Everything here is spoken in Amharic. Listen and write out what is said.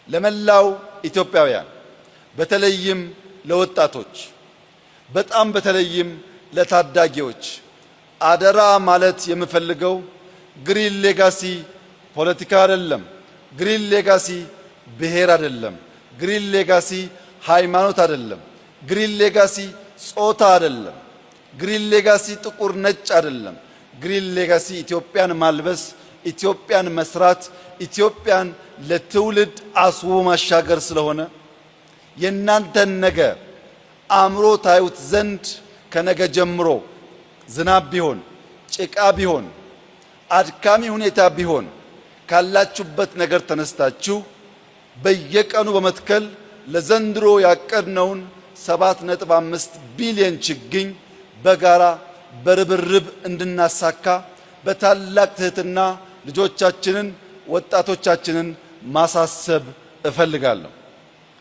ለመላው ኢትዮጵያውያን በተለይም ለወጣቶች በጣም በተለይም ለታዳጊዎች አደራ ማለት የምፈልገው ግሪን ሌጋሲ ፖለቲካ አይደለም። ግሪን ሌጋሲ ብሔር አይደለም። ግሪን ሌጋሲ ሃይማኖት አይደለም። ግሪን ሌጋሲ ጾታ አይደለም። ግሪን ሌጋሲ ጥቁር ነጭ አይደለም። ግሪን ሌጋሲ ኢትዮጵያን ማልበስ፣ ኢትዮጵያን መስራት፣ ኢትዮጵያን ለትውልድ አስቦ ማሻገር ስለሆነ የናንተን ነገ አምሮ ታዩት ዘንድ ከነገ ጀምሮ ዝናብ ቢሆን ጭቃ ቢሆን አድካሚ ሁኔታ ቢሆን ካላችሁበት ነገር ተነስታችሁ በየቀኑ በመትከል ለዘንድሮ ያቀድነውን 7.5 ቢሊዮን ችግኝ በጋራ በርብርብ እንድናሳካ በታላቅ ትህትና ልጆቻችንን ወጣቶቻችንን ማሳሰብ እፈልጋለሁ።